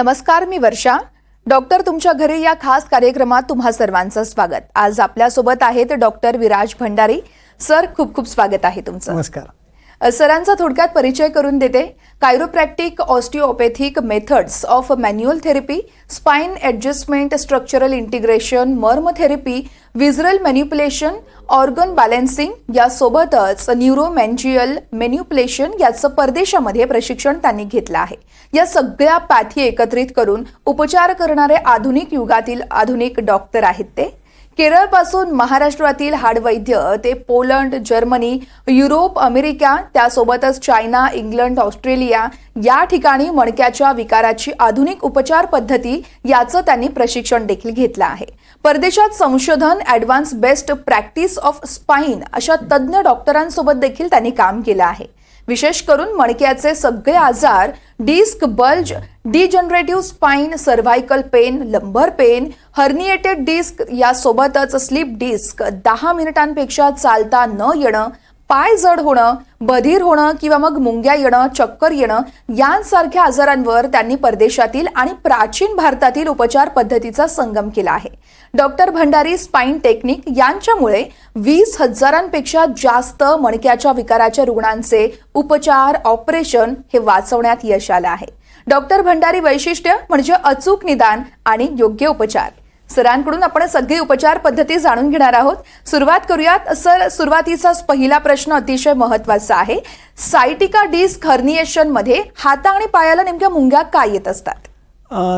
नमस्कार, मी वर्षा. डॉक्टर तुमच्या घरी या खास कार्यक्रमात तुम्हा सर्वांचं स्वागत. आज आपल्यासोबत आहेत डॉक्टर विराज भंडारी. सर, खूप खूप स्वागत आहे तुमचं. नमस्कार. सरांचा थोडक्यात परिचय करून देते. Chiropractic, osteopathic methods of manual therapy, spine adjustment, structural integration, marma therapy, visceral manipulation, organ balancing यासोबतच न्यूरोमॅन्जियल मॅन्युप्युलेशन याचं परदेशामध्ये प्रशिक्षण त्यांनी घेतलं आहे. या सगळ्या पॅथी एकत्रित करून उपचार करणारे आधुनिक युगातील आधुनिक डॉक्टर आहेत ते. केरळपासून महाराष्ट्रातील हाडवैद्य ते पोलंड, जर्मनी, युरोप, अमेरिका, त्यासोबतच चायना, इंग्लंड, ऑस्ट्रेलिया या ठिकाणी मणक्याच्या विकाराची आधुनिक उपचार पद्धती याचं त्यांनी प्रशिक्षण देखील घेतलं आहे. परदेशात संशोधन, advance best practice of spine अशा तज्ज्ञ डॉक्टरांसोबत देखील त्यांनी काम केलं आहे. विशेष करून मणक्याचे सगळे आजार, disc bulge, degenerative spine, cervical pain, lumbar pain, herniated disc यासोबतच स्लीप डिस्क, 10 मिनिटांपेक्षा चालता न येणं, पाय जड होणं, बधीर होणं किंवा मग मुंग्या येणं, चक्कर येणं यांसारख्या आजारांवर त्यांनी परदेशातील आणि प्राचीन भारतातील उपचार पद्धतीचा संगम केला आहे. डॉक्टर भंडारी स्पाइन टेक्निक यांच्यामुळे 20,000पेक्षा जास्त मणक्याच्या विकाराच्या रुग्णांचे उपचार, ऑपरेशन हे वाचवण्यात यश आलं आहे. डॉक्टर भंडारी वैशिष्ट्य म्हणजे अचूक निदान आणि योग्य उपचार. सरांकडून आपण सगळी उपचार पद्धती जाणून घेणार आहोत. सुरुवात करूयात. सर, सुरुवातीचाच पहिला प्रश्न अतिशय महत्त्वाचा आहे. सायटिका डिस्क हर्निएशन मध्ये हाता आणि पायाला नेमक्या मुंग्या काय येत असतात?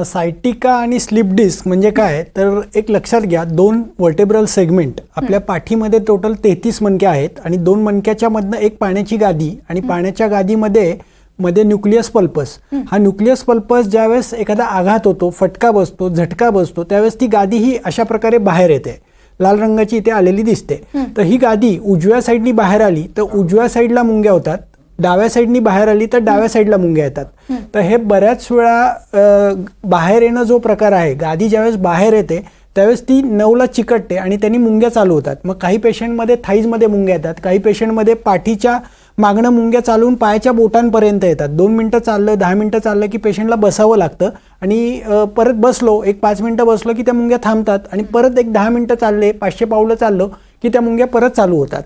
सायटिका आणि स्लीप डिस्क म्हणजे काय, तर एक लक्षात घ्या, 2 वर्टेब्रल सेगमेंट आपल्या पाठीमध्ये टोटल 33 मणक्या आहेत आणि 2 मणक्याच्या मधनं एक पाण्याची गादी आणि पाण्याच्या गादीमध्ये न्यूक्लियस पल्पस. हा न्यूक्लियस पल्पस ज्यावेळेस एखादा आघात होतो, फटका बसतो, झटका बसतो, त्यावेळेस ती गादी ही अशा प्रकारे बाहेर येते. लाल रंगाची इथे आलेली दिसते. तर ही गादी उजव्या साईडनी बाहेर आली तर उजव्या साईडला मुंग्या होतात, डाव्या साईडनी बाहेर आली तर डाव्या साईडला मुंग्या येतात. तर हे बऱ्याच वेळा बाहेर येणं जो प्रकार आहे, गादी ज्यावेळेस बाहेर येते त्यावेळेस ती नवला चिकटते आणि त्यांनी मुंग्या चालू होतात. मग काही पेशंटमध्ये थाईजमध्ये मुंग्या येतात, काही पेशंटमध्ये पाठीच्या मागणं मुंग्या चालून पायाच्या बोटांपर्यंत येतात. 2 मिनटं चाललं, 10 मिनटं चाललं की पेशंटला बसावं लागतं आणि परत बसलो, एक 5 मिनटं बसलो की त्या मुंग्या थांबतात आणि परत एक 10 मिनटं चालले, 500 पावलं चाललो की त्या मुंग्या परत चालू होतात.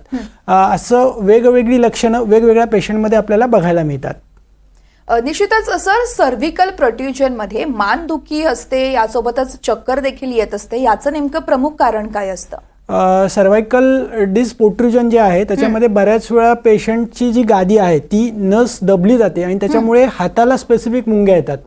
असं वेगवेगळी लक्षणं वेगवेगळ्या पेशंटमध्ये आपल्याला बघायला मिळतात. निश्चितच सर, सर्व्हिकल प्रोट्रुजन मध्ये मानदुखी असते, यासोबतच चक्कर देखील येत असते. याचं नेमकं प्रमुख कारण काय असतं? सर्व्हायकल डिस्क प्रोट्रुजन जे आहे त्याच्यामध्ये बऱ्याच वेळा पेशंटची जी गादी आहे ती नस दबली जाते आणि त्याच्यामुळे हाताला स्पेसिफिक मुंग्या येतात.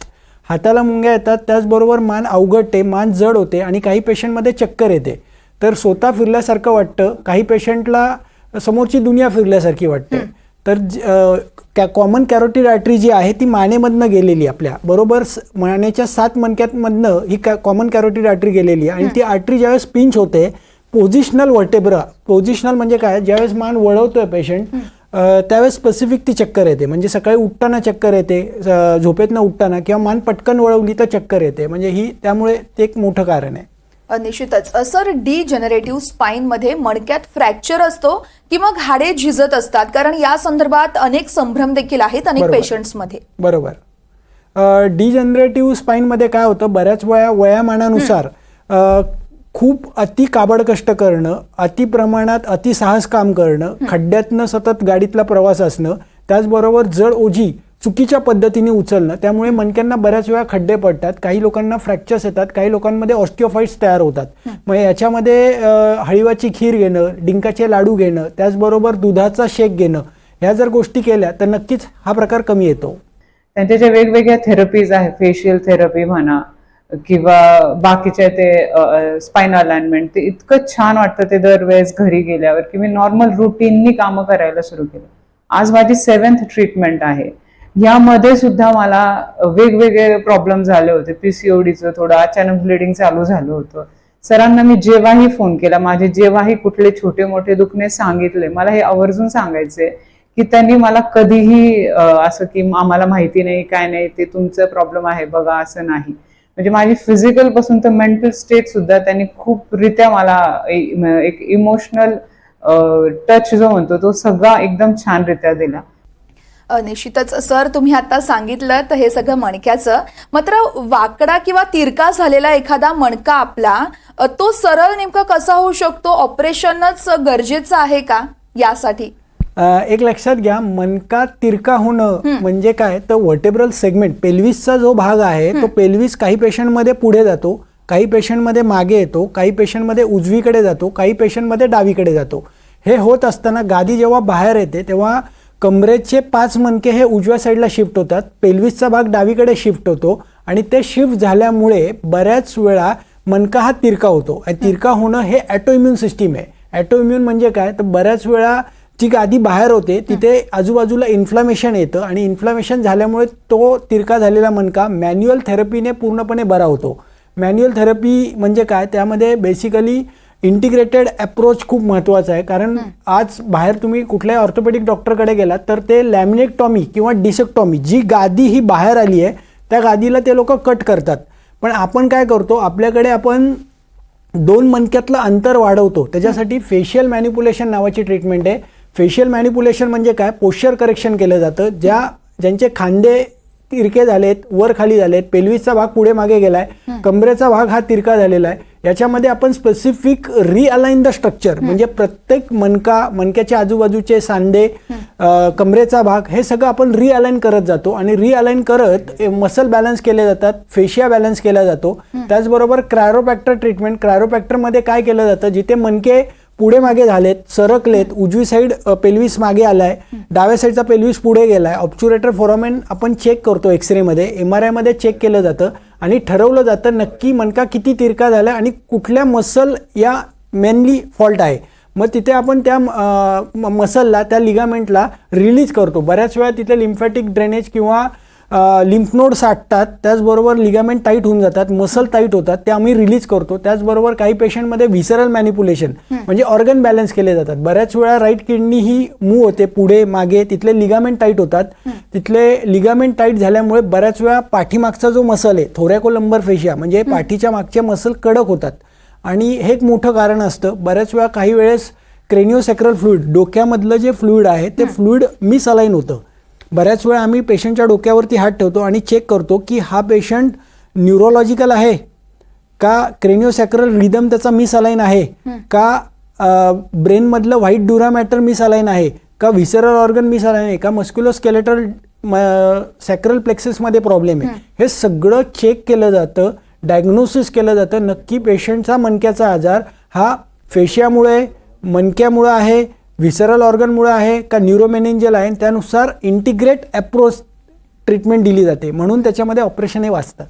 हाताला मुंग्या येतात, त्याचबरोबर मान अवघडते, मान जड होते आणि काही पेशंटमध्ये चक्कर येते. तर स्वतः फिरल्यासारखं वाटतं, काही पेशंटला समोरची दुनिया फिरल्यासारखी वाटते. तर कॉमन कॅरोटिड आर्टरी जी आहे ती मानेमधनं गेलेली, आपल्या बरोबर मानेच्या 7 मणक्यांमधनं ही कॉमन कॅरोटिड आर्टरी गेलेली आणि ती आर्टरी ज्यावेळेस पिंच होते, पोझिशनल वर्टेब्रा, पोझिशनल म्हणजे काय, ज्यावेळेस मान वळवतोय पेशंट त्यावेळेस स्पेसिफिक ती चक्कर येते. म्हणजे सकाळी उठताना चक्कर येते, झोपेतनं उठताना, किंवा मान पटकन वळवली तर चक्कर येते. म्हणजे त्यामुळे ते एक मोठं कारण आहे. निश्चितच सर, डिजनरेटिव्ह स्पाइन मध्ये मणक्यात फ्रॅक्चर असतो की मग हाडे झिजत असतात? कारण या संदर्भात अनेक संभ्रम देखील आहेत अनेक पेशंट्समध्ये. बरोबर. डिजनरेटिव्ह स्पाइन मध्ये काय होतं, बऱ्याच वयामानानुसार खूप अति काबड कष्ट करणं, अति प्रमाणात अतिसाहस काम करणं, खड्ड्यातनं सतत गाडीतला प्रवास असणं, त्याचबरोबर जड ओझी चुकीच्या पद्धतीने उचलणं, त्यामुळे मणक्यांना बऱ्याच वेळा खड्डे पडतात. काही लोकांना फ्रॅक्चर्स येतात, काही लोकांमध्ये ऑस्टिओफाइट्स तयार होतात. मग याच्यामध्ये हळीवाची खीर घेणं, डिंकाचे लाडू घेणं, त्याचबरोबर दुधाचा शेक घेणं, ह्या जर गोष्टी केल्या तर नक्कीच हा प्रकार कमी येतो. त्यांच्या ज्या वेगवेगळ्या थेरपीज आहे, फेशियल थेरपी म्हणा किंवा बाकीच्या ते स्पाइन अलाइनमेंट, ते इतकं छान वाटतं ते दरवेळेस घरी गेल्यावर की मी नॉर्मल रुटीननी कामं करायला सुरू केलं. आज माझी 7th ट्रीटमेंट आहे. यामध्ये सुद्धा मला वेगवेगळे प्रॉब्लेम झाले होते. पीसीओडीचं थोडं अचानक ब्लिडिंग चालू झालं होतं. सरांना मी जेव्हाही फोन केला, माझे जेव्हाही कुठले छोटे मोठे दुखणे सांगितले, मला हे आवर्जून सांगायचे की त्यांनी मला कधीही असं की आम्हाला माहिती नाही, काय नाही, ते तुमचं प्रॉब्लेम आहे बघा, असं नाही. म्हणजे माझी फिजिकल पासून तर मेंटल स्टेट सुद्धा त्यांनी खूप रित्या मला एक इमोशनल टच जो म्हणतो तो सगळा एकदम छान रित्या दिला. निश्चितच सर, तुम्ही आता सांगितलं तर हे सगळं मणक्याचं. मात्र वाकडा किंवा तिरका झालेला एखादा मणका आपला तो सरळ नेमका कसा होऊ शकतो? ऑपरेशनच गरजेचं आहे का यासाठी? एक लक्षात घ्या, मणका तिरका होणं म्हणजे काय, तर व्हर्टेब्रल सेगमेंट पेल्विसचा जो भाग आहे तो पेल्विस काही पेशंटमध्ये पुढे जातो, काही पेशंटमध्ये मागे येतो, काही पेशंटमध्ये उजवीकडे जातो, काही पेशंटमध्ये डावीकडे जातो. हे होत असताना गादी जेव्हा बाहेर येते तेव्हा कमरेचे 5 मणके हे उजव्या साईडला शिफ्ट होतात, पेल्विसचा भाग डावीकडे शिफ्ट होतो आणि ते शिफ्ट झाल्यामुळे बऱ्याच वेळा मणका हा तिरका होतो. आणि तिरका होणं हे ॲटोइम्युन सिस्टीम आहे. ॲटोइम्युन म्हणजे काय, तर बऱ्याच वेळा जी गादी बाहेर होते तिथे आजूबाजूला इन्फ्लामेशन येतं आणि इन्फ्लामेशन झाल्यामुळे तो तिरका झालेला मणका मॅन्युअल थेरपीने पूर्णपणे बरा होतो. मॅन्युअल थेरपी म्हणजे काय, त्यामध्ये बेसिकली इंटिग्रेटेड अप्रोच खूप महत्त्वाचा आहे. कारण आज बाहेर तुम्ही कुठल्याही ऑर्थोपेडिक डॉक्टरकडे गेलात तर ते लॅमिनेक्टॉमी किंवा डिसेक्टॉमी, जी गादी ही बाहेर आली आहे त्या गादीला ते लोक कट करतात. पण आपण काय करतो, आपल्याकडे आपण 2 मणक्यातलं अंतर वाढवतो. त्याच्यासाठी फेशियल मॅनिप्युलेशन नावाची ट्रीटमेंट आहे. फेशियल मॅनिप्युलेशन म्हणजे काय, पोश्चर करेक्शन केलं जातं. ज्यांचे खांदे तिरके झालेत, वर खाली झालेत, पेल्विसचा भाग पुढे मागे गेलाय, कमरेचा भाग हा तिरका झालेला आहे, याच्यामध्ये आपण स्पेसिफिक रिअलाइन द स्ट्रक्चर, म्हणजे प्रत्येक मणक्याच्या आजूबाजूचे सांधे, कमरेचा भाग हे सगळं आपण रिअलाइन करत जातो आणि रिअलाइन करत मसल बॅलन्स केले जातात, फेशिया बॅलन्स केला जातो. त्याचबरोबर क्रायोप्रॅक्टर ट्रीटमेंट, क्रायोप्रॅक्टरमध्ये काय केलं जातं, जिथे मणके पुढे मागे झालेत, सरकलेत, उजवी साईड पेल्विस मागे आलाय, डाव्या साईडचा पेल्विस पुढे गेलाय, ऑब्च्युरेटर फोरामेन आपण चेक करतो एक्सरेमध्ये, MRI चेक केलं जातं आणि ठरवलं जातं नक्की मणका किती तिरका झाला आणि कुठल्या मसल या मेनली फॉल्ट आहे. मग तिथे आपण त्या मसलला, त्या लिगामेंटला रिलीज करतो. बऱ्याच वेळा तिथे लिम्फॅटिक ड्रेनेज किंवा लिम्फ नोड साठतात, त्याचबरोबर लिगामेंट टाईट होऊन जातात, मसल टाईट होतात, ते आम्ही रिलीज करतो. त्याचबरोबर काही पेशंटमध्ये व्हिसरल मॅनिप्युलेशन म्हणजे ऑर्गन बॅलन्स केले जातात. बऱ्याच वेळा राईट किडनी ही मूव्ह होते पुढे मागे, तिथले लिगामेंट टाईट होतात. तिथले लिगामेंट टाईट झाल्यामुळे बऱ्याच वेळा पाठीमागचा जो मसल आहे, थोरॅकोलंबर फेशिया म्हणजे पाठीच्या मागचे मसल कडक होतात आणि हे एक मोठं कारण असतं. बऱ्याच वेळा काही वेळेस क्रेनिओसॅक्रल फ्लुइड, डोक्यामधलं जे फ्लुइड आहे ते फ्लुइड मिसअलाइन होतं. बऱ्याच वेळा आम्ही पेशंटच्या डोक्यावरती हात ठेवतो आणि चेक करतो की हा पेशंट न्यूरोलॉजिकल आहे का, क्रेनिओसॅक्रल रिदम त्याचा मिसअलाइन आहे का, ब्रेनमधलं व्हाईट ड्युरा मॅटर मिसअलाइन आहे का, व्हिसरल ऑर्गन मिसअलाइन आहे का, मस्क्युलोस्केलेटल सॅक्रल प्लेक्ससमध्ये प्रॉब्लेम आहे. हे सगळं चेक केलं जातं, डायग्नोसिस केलं जातं. नक्की पेशंटचा मणक्याचा आजार हा फेशियामुळे, मणक्यामुळे आहे, व्हिसरल ऑर्गनमुळे आहे का न्यूरोमेनिंजियल आहे, त्यानुसार इंटिग्रेट अप्रोच ट्रीटमेंट दिली जाते. म्हणून त्याच्यामध्ये ऑपरेशन हे वाचतं.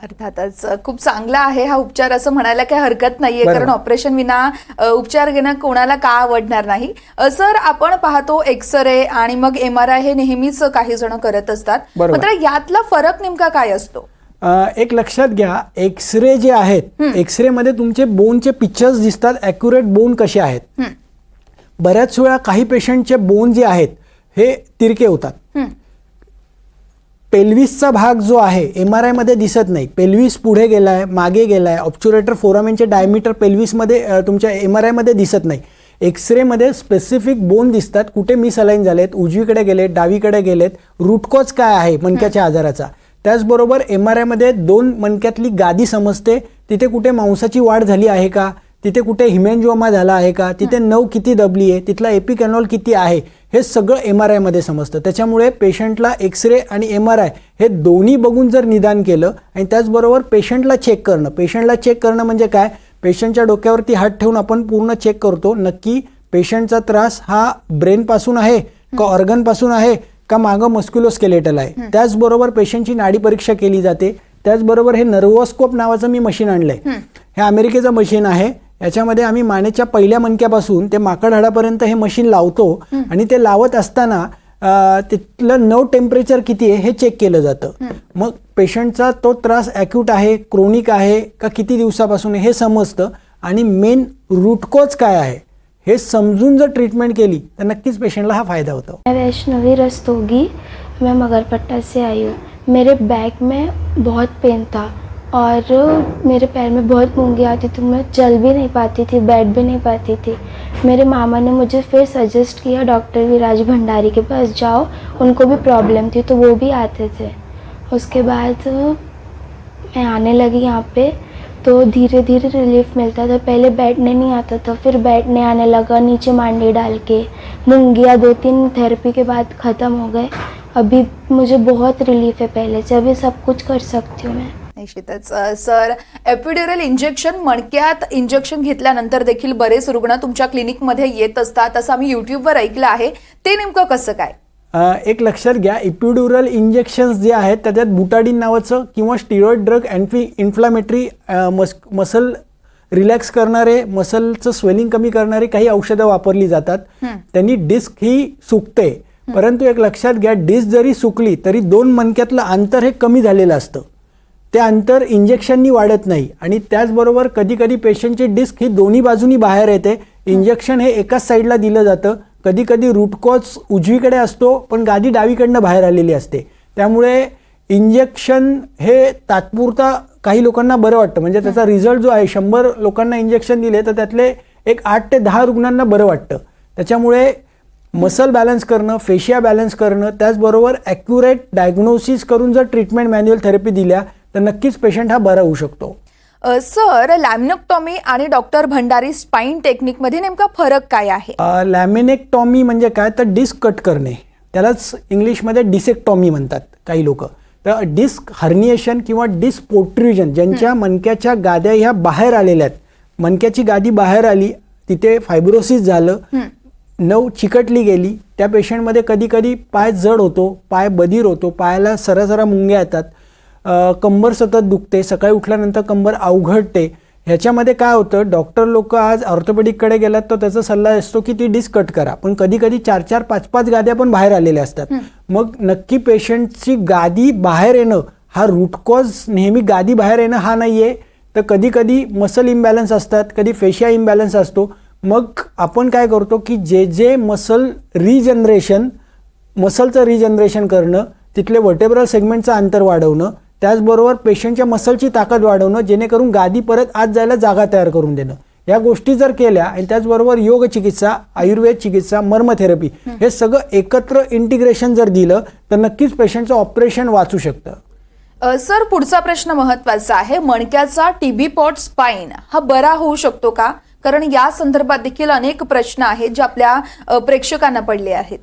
अर्थातच खूप चांगला आहे हा उपचार असं म्हणायला काही हरकत नाहीये, कारण ऑपरेशन विना उपचार घेणं कोणाला का आवडणार नाही. सर, आपण पाहतो एक्सरे आणि मग MRI हे नेहमीच काही जण करत असतात, मात्र यातला फरक नेमका काय असतो? एक लक्षात घ्या, एक्सरे जे आहेत, एक्सरे मध्ये तुमचे बोनचे पिक्चर्स दिसतात, ॲक्युरेट बोन कसे आहेत. बऱ्याच वेळा काही पेशंटचे बोन जे आहेत हे तिरके होतात. पेल्विसचा भाग जो आहे MRI मध्ये दिसत नाही, पेल्विस पुढे गेलाय, मागे गेलाय, ऑब्च्युरेटर फोरामेनचे डायमीटर पेल्विसमध्ये तुमच्या MRI मध्ये दिसत नाही. एक्सरेमध्ये स्पेसिफिक बोन दिसतात, कुठे मिसअलाइन झालेत, उजवीकडे गेलेत, डावीकडे गेलेत, रूट कॉज काय आहे मणक्याच्या आजाराचा. त्याचबरोबर MRI मध्ये 2 मणक्यातली गादी समजते, तिथे कुठे मांसाची वाढ झाली आहे का, तिथे कुठे हिमेंजिओमा झाला आहे का, तिथे नव किती दबली आहे, तिथला एपिकॅनॉल किती आहे, हे सगळं MRI मध्ये समजतं. त्याच्यामुळे पेशंटला एक्सरे आणि MRI हे दोन्ही बघून जर निदान केलं आणि त्याचबरोबर पेशंटला चेक करणं म्हणजे काय, पेशंटच्या डोक्यावरती हात ठेवून आपण पूर्ण चेक करतो नक्की पेशंटचा त्रास हा ब्रेनपासून आहे का, ऑर्गनपासून आहे का, मागं मस्क्युलोस्केलेटल आहे. त्याचबरोबर पेशंटची नाडी परीक्षा केली जाते. त्याचबरोबर हे नर्वोस्कोप नावाचं मी मशीन आणलंय, हे अमेरिकेचं मशीन आहे. याच्यामध्ये आम्ही मानेच्या पहिल्या मणक्यापासून ते माकड हाडापर्यंत हे मशीन लावतो आणि ते लावत असताना तिथलं नर्व टेम्परेचर किती आहे हे चेक केलं जातं. मग पेशंटचा तो त्रास ॲक्यूट आहे, क्रोनिक आहे का, किती दिवसापासून हे समजतं आणि मेन रूट कॉज काय आहे हे समजून जर ट्रीटमेंट केली तर नक्कीच पेशंटला हा फायदा होतो. मैं वैष्णवी रस्तोगी, मैं मगरपट्टा से आई हूँ. मेरे बैक में बहुत पेन था और मेरे पैर में बहुत मूंगी आती थी, मैं चल भी नहीं पाती थी, बैठ भी नहीं पाती थी। मेरे मामा ने मुझे फिर सजेस्ट किया डॉक्टर विराज भंडारी के पास जाओ, उनको भी प्रॉब्लम थी तो वो भी आते थे। उसके बाद मैं आने लगी यहाँ पे तो धीरे धीरे रिलीफ मिलता था। पहले बैठने नहीं आता था, फिर बैठने आने लगा, नीचे मांडी डाल के। मूंगियाँ 2-3 थेरेपी के बाद ख़त्म हो गए। अभी मुझे बहुत रिलीफ है पहले से, अभी सब कुछ कर सकती हूँ मैं। निश्चितच सर, एपिड्युरल इंजेक्शन मणक्यात इंजेक्शन घेतल्यानंतर देखील बरेच रुग्ण तुमच्या क्लिनिकमध्ये येत असतात असं आम्ही युट्यूबवर ऐकलं आहे, ते नेमकं कसं काय? एक लक्षात घ्या, इपिड्युरल इंजेक्शन्स जे आहेत त्याच्यात बुटाडीन नावाचं किंवा steroid drug inflammatory muscle relax करणारे, मसलचं स्वेलिंग कमी करणारे काही औषधं वापरली जातात. त्यांनी डिस्क ही सुकते, परंतु एक लक्षात घ्या, डिस्क जरी सुकली तरी 2 मणक्यातलं अंतर हे कमी झालेलं असतं. ते अंतर इंजेक्शननी वाढत नाही. आणि त्याचबरोबर कधी कधी पेशंटची डिस्क ही दोन्ही बाजूनी बाहेर येते. इंजेक्शन हे एकाच साईडला दिलं जातं. कधी कधी रूट कॉज उजवीकडे असतो पण गादी डावीकडनं बाहेर आलेली असते. त्यामुळे इंजेक्शन हे तात्पुरता काही लोकांना बरं वाटतं. म्हणजे त्याचा रिझल्ट जो आहे, 100 लोकांना इंजेक्शन दिले तर त्यातले एक 8 ते 10 रुग्णांना बरं वाटतं. त्याच्यामुळे मसल बॅलन्स करणं, फेशिया बॅलन्स करणं, त्याचबरोबर ॲक्युरेट डायग्नोसिस करून जर ट्रीटमेंट मॅन्युअल थेरपी दिल्या तर नक्कीच पेशंट हा बरा होऊ शकतो. सर, लॅमिनेक्टॉमी आणि डॉक्टर भंडारी स्पाइन टेक्निकमध्ये नेमका फरक काय आहे? लॅमिनेक्टॉमी म्हणजे काय, तर डिस्क कट करणे, त्यालाच इंग्लिशमध्ये डिसेक्टॉमी म्हणतात काही लोक. तर डिस्क हर्निएशन किंवा डिस्क पोट्रुजन, ज्यांच्या मणक्याच्या गाद्या ह्या बाहेर आलेल्या आहेत, मणक्याची गादी बाहेर आली, तिथे फायब्रोसिस झालं, नव चिकटली गेली, त्या पेशंटमध्ये कधी कधी पाय जड होतो, पाय बधीर होतो, पायाला सरसरा मुंग्या येतात, कंबर सतत दुखते, सकाळी उठल्यानंतर कंबर अवघडते. ह्याच्यामध्ये काय होतं, डॉक्टर लोक आज ऑर्थोपेडिककडे गेलात तर त्याचा सल्ला असतो की ती डिस्क कट करा, पण कधी कधी 4-4, 5-5 गाद्या पण बाहेर आलेल्या असतात. मग नक्की पेशंटची गादी बाहेर येणं हा रूट कॉज नेहमी गादी बाहेर येणं हा नाही आहे, तर कधी कधी मसल इम्बॅलन्स असतात, कधी फेशिया इम्बॅलन्स असतो. मग आपण काय करतो की जे मसलचं रिजनरेशन करणं, तिथले वर्टेब्रल सेगमेंटचं अंतर वाढवणं, त्याचबरोबर पेशंटच्या मसलची ताकद वाढवणं, जेणेकरून गादी परत आत जायला जागा तयार करून देणं, या गोष्टी जर केल्या आणि त्याचबरोबर योग चिकित्सा, आयुर्वेद चिकित्सा, मर्मथेरपी हे सगळं एकत्र इंटिग्रेशन जर दिलं तर नक्कीच पेशंटचं ऑपरेशन वाचू शकतं. सर, पुढचा प्रश्न महत्त्वाचा आहे. मणक्याचा टीबी पॉट स्पाइन हा बरा होऊ शकतो का? कारण या संदर्भात देखील अनेक प्रश्न आहेत जे आपल्या प्रेक्षकांना पडले आहेत.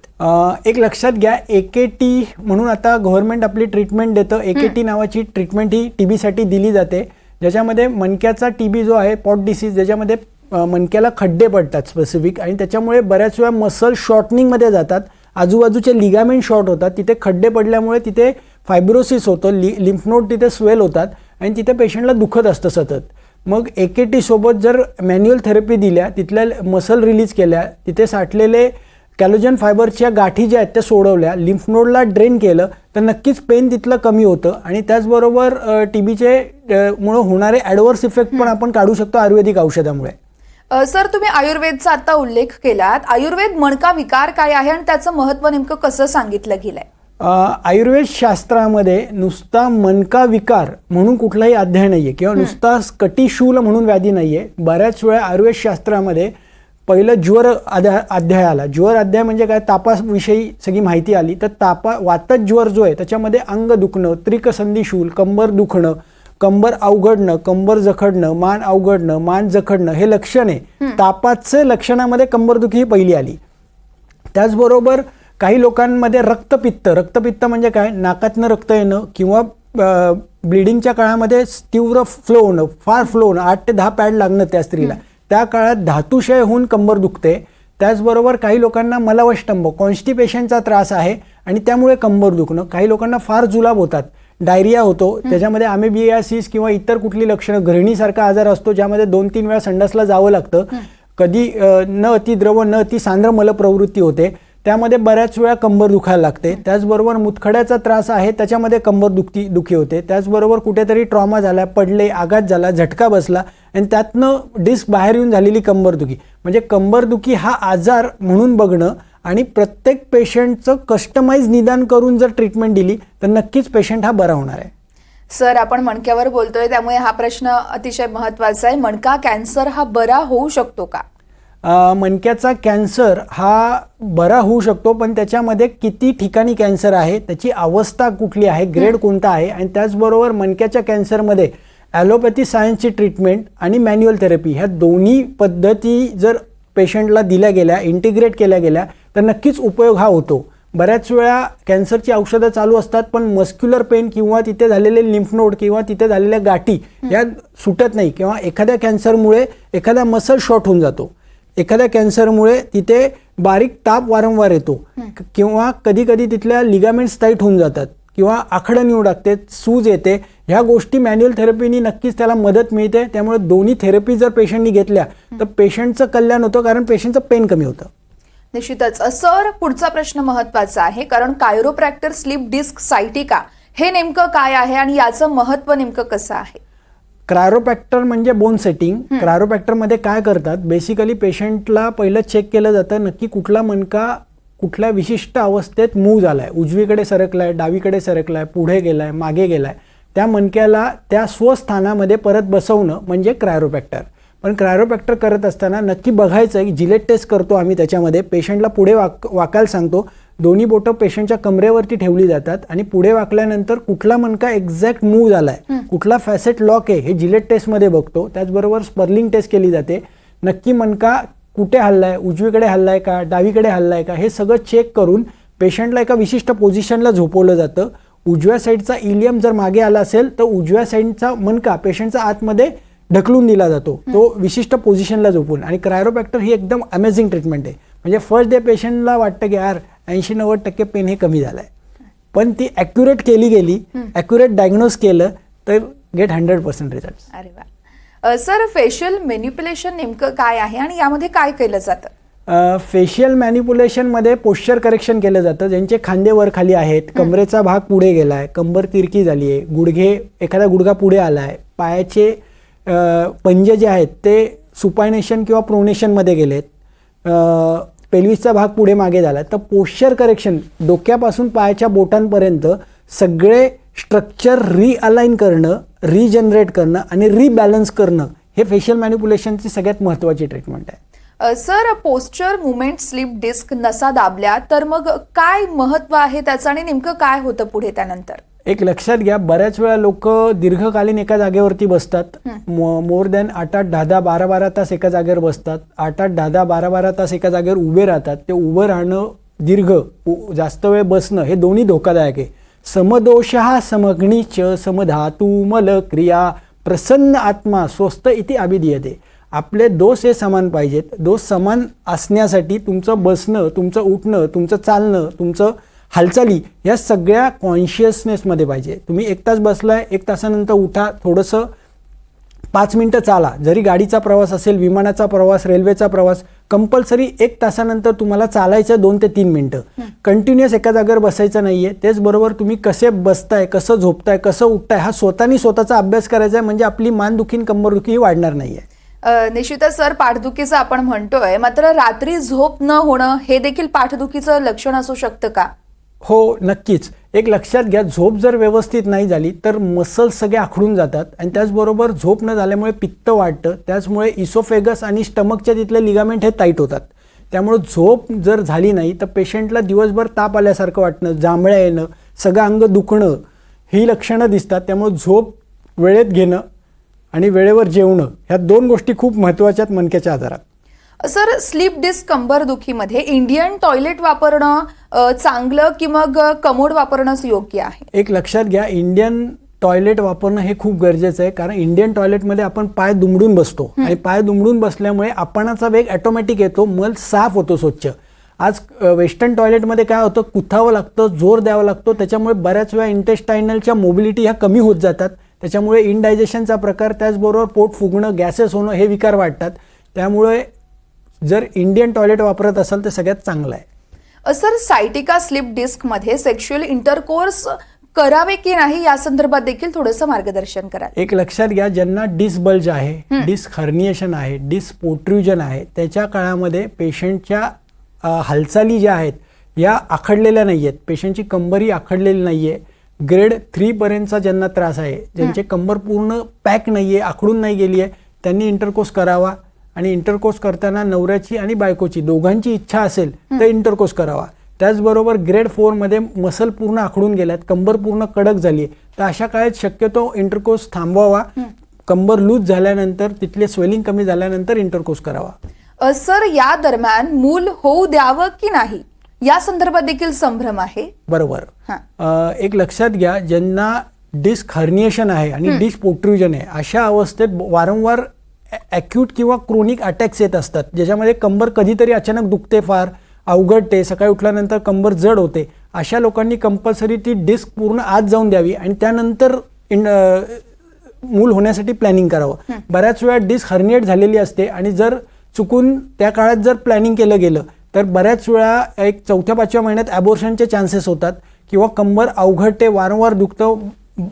एक लक्षात घ्या, AKT म्हणून आता गव्हर्नमेंट आपली ट्रीटमेंट देतं. AKT नावाची ट्रीटमेंट ही टीबीसाठी दिली जाते, ज्याच्यामध्ये मणक्याचा टीबी जो आहे, पॉट डिसीज, ज्याच्यामध्ये मणक्याला खड्डे पडतात स्पेसिफिक, आणि त्याच्यामुळे बऱ्याच वेळा मसल शॉर्टनिंगमध्ये जातात, आजूबाजूचे लिगामेंट शॉर्ट होतात, तिथे खड्डे पडल्यामुळे तिथे फायब्रोसिस होतं, लिम्फ नोड तिथे स्वेल होतात आणि तिथे पेशंटला दुखत असतं सतत. मग AKT सोबत जर मॅन्युअल थेरपी दिल्या, तिथल्या मसल रिलीज केल्या, तिथे साठलेले कॅलोजन फायबरच्या गाठी ज्या आहेत त्या सोडवल्या, लिम्फ नोडला ड्रेन केलं, तर नक्कीच पेन तिथलं कमी होतं. आणि त्याचबरोबर टीबीचे मुळे होणारे ॲडव्हर्स इफेक्ट पण आपण काढू शकतो आयुर्वेदिक औषधामुळे. सर, तुम्ही आयुर्वेदचा आता उल्लेख केलात. आयुर्वेद मणका विकार काय आहे आणि त्याचं महत्त्व नेमकं कसं सांगितलं गेलंय? आयुर्वेद शास्त्रामध्ये नुसता मणका विकार म्हणून कुठलाही अध्याय नाही आहे किंवा नुसता कटिशूल म्हणून व्याधी नाही आहे. बऱ्याच वेळा आयुर्वेद शास्त्रामध्ये पहिलं ज्वर अध्याय आला. ज्वर अध्याय म्हणजे काय, तापाविषयी सगळी माहिती आली. तर वातज ज्वर जो आहे त्याच्यामध्ये अंग दुखणं, त्रिकसंधिशूल, कंबर दुखणं, कंबर अवघडणं, कंबर जखडणं, मान अवघडणं, मान जखडणं हे लक्षण आहे. तापाचे लक्षणामध्ये कंबरदुखी ही पहिली आली. त्याचबरोबर काही लोकांमध्ये रक्तपित्त म्हणजे काय, नाकातनं रक्त येणं किंवा ब्लिडिंगच्या काळामध्ये तीव्र फ्लो होणं, फार फ्लो होणं, 8 ते 10 पॅड लागणं त्या स्त्रीला, त्या काळात धातुक्षय होऊन कंबर दुखते. त्याचबरोबर काही लोकांना मलवष्टंभ, कॉन्स्टिपेशनचा त्रास आहे आणि त्यामुळे कंबर दुखणं. काही लोकांना फार जुलाब होतात, डायरिया होतो, त्याच्यामध्ये अमेबियासिस किंवा इतर कुठली लक्षणं, घृणीसारखा आजार असतो ज्यामध्ये 2-3 वेळा संडासला जावं लागतं. कधी न अति द्रव न अति सांद्र मलप्रवृत्ती होते, त्यामध्ये बऱ्याच वेळा कंबर दुखायला लागते. त्याचबरोबर मुतखड्याचा त्रास आहे, त्याच्यामध्ये कंबर दुखी होते. त्याचबरोबर कुठेतरी ट्रॉमा झाला, पडले, आघात झाला, झटका बसला आणि त्यातनं डिस्क बाहेर येऊन झालेली कंबरदुखी. म्हणजे कंबरदुखी हा आजार म्हणून बघणं आणि प्रत्येक पेशंटचं कस्टमाइज निदान करून जर ट्रीटमेंट दिली तर नक्कीच पेशंट हा बरा होणार आहे. सर, आपण मणक्यावर बोलतोय त्यामुळे हा प्रश्न अतिशय महत्वाचा आहे. मणका कॅन्सर हा बरा होऊ शकतो का? मणक्याचा कॅन्सर हा बरा होऊ शकतो, पण त्याच्यामध्ये किती ठिकाणी कॅन्सर आहे, त्याची अवस्था कुठली आहे, ग्रेड कोणता आहे, आणि त्याचबरोबर मणक्याच्या कॅन्सरमध्ये ॲलोपॅथी सायन्सची ट्रीटमेंट आणि मॅन्युअल थेरपी ह्या दोन्ही पद्धती जर पेशंटला दिल्या गेल्या, इंटिग्रेट केल्या गेल्या, तर नक्कीच उपयोग हा होतो. बऱ्याच वेळा कॅन्सरची औषधं चालू असतात, पण मस्क्युलर पेन किंवा तिथे झालेले लिम्फ नोड किंवा तिथे झालेल्या गाठी या सुटत नाही, किंवा एखाद्या कॅन्सरमुळे एखादा मसल शॉर्ट होऊन जातो, एखाद्या कॅन्सरमुळे तिथे बारीक ताप वारंवार येतो, किंवा कधी कधी तिथल्या लिगामेंट्स टाईट होऊन जातात, किंवा आखडण येऊ लागते, सूज येते. ह्या गोष्टी मॅन्युअल थेरपीनी नक्कीच त्याला मदत मिळते. त्यामुळे दोन्ही थेरपी जर पेशंटनी घेतल्या तर पेशंटचं कल्याण होतं, कारण पेशंटचं पेन कमी होतं. निश्चितच. सर, पुढचा प्रश्न महत्वाचा आहे, कारण कायरोप्रॅक्टर स्लिप डिस्क सायटिका हे नेमकं काय आहे आणि याचं महत्व नेमकं कसं आहे? क्रायोप्रॅक्टर म्हणजे बोन सेटिंग. क्रायोप्रॅक्टरमध्ये काय करतात, बेसिकली पेशंटला पहिलं चेक केलं जातं नक्की कुठला मणका कुठल्या विशिष्ट अवस्थेत मूव्ह झालाय, उजवीकडे सरकलाय, डावीकडे सरकलाय, पुढे गेलाय, मागे गेलाय. त्या मणक्याला त्या स्वस्थानामध्ये परत बसवणं म्हणजे क्रायोप्रॅक्टर. पण क्रायोप्रॅक्टर करत असताना नक्की बघायचं की जिलेट टेस्ट करतो आम्ही, त्याच्यामध्ये पेशंटला पुढे वाकायला सांगतो, दोन्ही बोटं पेशंटच्या कमरेवरती ठेवली जातात आणि पुढे वाकल्यानंतर कुठला मणका एक्झॅक्ट मूव्ह झालाय, कुठला फॅसेट लॉक आहे हे जिलेट टेस्टमध्ये बघतो. त्याचबरोबर स्पर्लिंग टेस्ट केली जाते, नक्की मणका कुठे हल्लाय, उजवीकडे हल्लाय का, डावीकडे हल्लाय का, हे सगळं चेक करून पेशंटला एका विशिष्ट पोझिशनला झोपवलं जातं. उजव्या साईडचा इलियम जर मागे आला असेल तर उजव्या साईडचा मणका पेशंटचा आतमध्ये ढकलून दिला जातो, तो विशिष्ट पोझिशनला झोपून. आणि क्रायोप्रॅक्टर ही एकदम अमेझिंग ट्रीटमेंट आहे. म्हणजे फर्स्ट डे पेशंटला वाटतं की यार 80-90% पेन हे कमी झालं आहे, पण ती ॲक्युरेट केली गेली, ॲक्युरेट डायग्नोज केलं तर गेट 100% रिझल्ट. अरे वा. सर, फेशियल मॅनिप्युलेशन नेमकं काय आहे आणि यामध्ये काय केलं जातं? फेशियल मॅनिप्युलेशनमध्ये पोश्चर करेक्शन केलं जातं. ज्यांचे खांदे वर खाली आहेत, कमरेचा भाग पुढे गेला आहे, कंबर तिरकी झाली आहे, गुडघे एखादा गुडघा पुढे आला आहे, पायाचे पंजे जे आहेत ते सुपायनेशन किंवा प्रोनेशनमध्ये गेलेत, पेल्विसचा भाग पुढे मागे झाला, तर पोश्चर करेक्शन डोक्यापासून पायाच्या बोटांपर्यंत सगळे स्ट्रक्चर रिअलाइन करणं, रिजनरेट करणं आणि रिबॅलन्स करणं हे फेशियल मॅनिप्युलेशनची सगळ्यात महत्त्वाची ट्रीटमेंट आहे. Sir, posture movement slip disc नसा दाबल्या तर मग काय महत्व आहे त्याचं आणि नेमकं काय होतं पुढे त्यानंतर? एक लक्षात घ्या, बऱ्याच वेळा लोक दीर्घकालीन एका जागेवरती बसतात, मोर दॅन 8-8, 10-10, 12-12 तास एका जागेवर बसतात, 8-8, 10-10, 12-12 तास एका जागेवर उभे राहतात. ते उभं राहणं, जास्त वेळ बसणं हे दोन्ही धोकादायक आहे. समदोषः समग्निच समधातू मल क्रिया प्रसन्न आत्मा स्वस्थ इति अभिधीयते. आपले दोष हे समान पाहिजेत. दोष समान असण्यासाठी तुमचं बसणं, तुमचं उठणं, तुमचं चालणं, तुमचं हालचाली या सगळ्या कॉन्शियसनेसमध्ये पाहिजे. तुम्ही 1 तास बसलाय, 1 तासानंतर उठा, थोडंसं 5 मिनटं चाला. जरी गाडीचा प्रवास असेल, विमानाचा प्रवास, रेल्वेचा प्रवास, कंपल्सरी 1 तासानंतर तुम्हाला चालायचं 2 ते 3 मिनटं. कंटिन्युअस एका जागेवर बसायचं नाहीये. त्याचबरोबर तुम्ही कसे बसताय, कसं झोपताय, कसं उठताय हा स्वतःचा अभ्यास करायचा आहे, म्हणजे आपली मानदुखी आणि कंबरदुखी ही वाढणार नाहीये. निश्चितच सर, पाठदुखीचं आपण म्हणतोय, मात्र रात्री झोप न होणं हे देखील पाठदुखीचं लक्षण असू शकतं का? हो, नक्कीच. एक लक्षात घ्या, झोप जर व्यवस्थित नाही झाली तर मसल्स सगळे आखडून जातात, आणि त्याचबरोबर झोप न झाल्यामुळे पित्त वाढतं, त्याचमुळे इसोफेगस आणि स्टमकच्या तिथले लिगामेंट हे टाईट होतात. त्यामुळे झोप जर झाली नाही तर पेशंटला दिवसभर ताप आल्यासारखं वाटणं, जांभळ्या येणं, सगळं अंग दुखणं ही लक्षणं दिसतात. त्यामुळे झोप वेळेत घेणं आणि वेळेवर जेवणं ह्या 2 गोष्टी खूप महत्त्वाच्या आहेत मणक्याच्या आजारात. सर, स्लीप डिस्क कंबरदुखीमध्ये इंडियन टॉयलेट वापरणं चांगलं की मग कमोड वापरणंच योग्य आहे? एक लक्षात घ्या, इंडियन टॉयलेट वापरणं हे खूप गरजेचं आहे, कारण इंडियन टॉयलेटमध्ये आपण पाय दुमडून बसतो, आणि पाय दुमडून बसल्यामुळे आपणाचा वेग ऑटोमॅटिक येतो, मल साफ होतो स्वच्छ. आज वेस्टर्न टॉयलेटमध्ये काय होतं, कुथावं लागतं, जोर द्यावा लागतो, त्याच्यामुळे बऱ्याच वेळा इंटेस्टायनलच्या मोबिलिटी ह्या कमी होत जातात. त्याच्यामुळे इनडायजेशनचा प्रकार, त्याचबरोबर पोट फुगणं, गॅसेस होणं हे विकार वाढतात. त्यामुळे जर इंडियन टॉयलेट वापरत असाल तर सगळ्यात चांगलं आहे. सर, सायटिका स्लिप डिस्कमध्ये सेक्शुअल इंटरकोर्स करावे की नाही या संदर्भात देखील थोडंसं मार्गदर्शन करा. एक लक्षात घ्या, ज्यांना डिस्क बल्ज आहे, डिस्क हर्निएशन आहे, डिस्क पोट्रुजन आहे, त्याच्या काळामध्ये पेशंटच्या हालचाली ज्या आहेत या आखडलेल्या नाही आहेत, पेशंटची कंबरी आखडलेली नाही आहे, ग्रेड 3 पर्यंतचा ज्यांना त्रास आहे, ज्यांचे कंबर पूर्ण पॅक नाहीये, आखडून नाही गेली आहे, त्यांनी इंटरकोर्स करावा. आणि इंटरकोर्स करताना नवऱ्याची आणि बायकोची दोघांची इच्छा असेल तर इंटरकोर्स करावा. त्याचबरोबर ग्रेड 4 मध्ये मसल पूर्ण आखडून गेल्यात, कंबर पूर्ण कडक झाली आहे, तर अशा काळात शक्यतो इंटरकोर्स थांबवावा. कंबर लूज झाल्यानंतर, तिथले स्वेलिंग कमी झाल्यानंतर इंटरकोर्स करावा. सर, या दरम्यान मूल होऊ द्यावं की नाही या संदर्भात देखील संभ्रम आहे. बरोबर. हां. एक लक्षात घ्या, ज्यांना डिस्क हर्निएशन आहे आणि डिस्क पोट्रुजन आहे, अशा अवस्थेत वारंवार ॲक्यूट किंवा क्रोनिक अटॅक्स येत असतात, ज्याच्यामध्ये कंबर कधीतरी अचानक दुखते, फार अवघडते, सकाळी उठल्यानंतर कंबर जड होते. अशा लोकांनी कंपल्सरी ती डिस्क पूर्ण आत जाऊन द्यावी आणि त्यानंतर मूल होण्यासाठी प्लॅनिंग करावं. बऱ्याच वेळा डिस्क हर्निएट झालेली असते आणि जर चुकून त्या काळात जर प्लॅनिंग केलं गेलं तर बऱ्याच वेळा एक 4-5व्या महिन्यात ॲबॉर्शनचे चान्सेस होतात किंवा कंबर अवघडते, वारंवार दुखतं.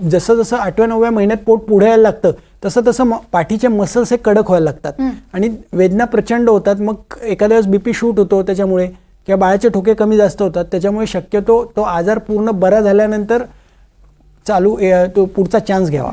जसं जसं 8व्या-9व्या महिन्यात पोट पुढे यायला लागतं तसं तसं पाठीचे मसल्स हे कडक व्हायला लागतात आणि वेदना प्रचंड होतात. मग एखाद्या वेळेस BP शूट होतो त्याच्यामुळे, किंवा बाळाचे ठोके कमी जास्त होतात. त्याच्यामुळे शक्यतो तो आजार पूर्ण बरा झाल्यानंतर तो पुढचा चान्स घ्यावा.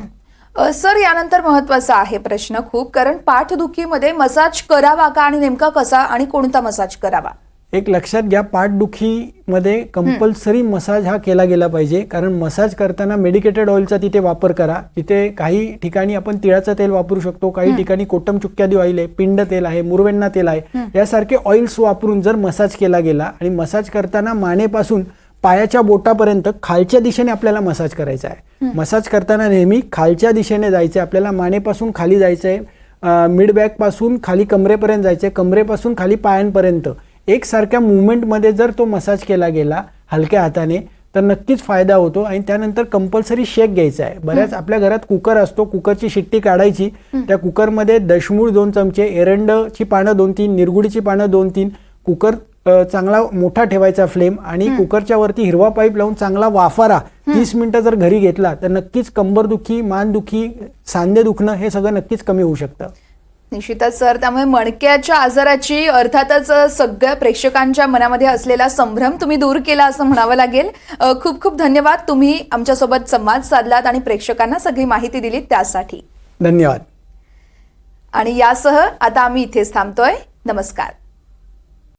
सर, यानंतर महत्वाचा आहे प्रश्न खूप, कारण पाठदुखीमध्ये मसाज करावा का आणि नेमका कसा आणि कोणता मसाज करावा? एक लक्षात घ्या, पाठदुखीमध्ये कंपल्सरी मसाज हा केला गेला पाहिजे. कारण मसाज करताना मेडिकेटेड ऑइलचा तिथे वापर करा. तिथे काही ठिकाणी आपण तिळाचं तेल वापरू शकतो, काही ठिकाणी कोटम चुक्क्यादी ऑइल आहे, पिंड तेल आहे, मुरवेन्ना तेल आहे, यासारखे ऑइल्स वापरून जर मसाज केला गेला आणि मसाज करताना मानेपासून पायाच्या बोटापर्यंत खालच्या दिशेने आपल्याला मसाज करायचा आहे. मसाज करताना नेहमी खालच्या दिशेने जायचं आहे, आपल्याला मानेपासून खाली जायचं आहे, मिड बॅक पासून खाली कमरेपर्यंत जायचं आहे, कमरेपासून खाली पायांपर्यंत एकसारख्या मुवमेंटमध्ये जर तो मसाज केला गेला हलक्या हाताने तर नक्कीच फायदा होतो. आणि त्यानंतर कंपल्सरी शेक घ्यायचा आहे. बऱ्याच आपल्या घरात कुकर असतो, कुकरची शिट्टी काढायची, त्या कुकरमध्ये दशमूळ 2 चमचे, एरंडची पानं 2-3, निरगुडीची पानं 2-3, कुकर चांगला मोठा ठेवायचा फ्लेम आणि कुकरच्या वरती हिरवा पाईप लावून चांगला वाफारा 30 मिनिटं जर घरी घेतला तर नक्कीच कंबरदुखी, मानदुखी, सांधे दुखणं हे सगळं नक्कीच कमी होऊ शकतं. निश्चितच सर, त्यामुळे मणक्याच्या आजाराची अर्थातच सगळ्या प्रेक्षकांच्या मनामध्ये असलेला संभ्रम तुम्ही दूर केला असं म्हणावं लागेल. खूप खूप धन्यवाद, तुम्ही आमच्यासोबत संवाद साधलात आणि प्रेक्षकांना सगळी माहिती दिलीत त्यासाठी. धन्यवाद. आणि यासह आता आम्ही इथेच थांबतोय. नमस्कार.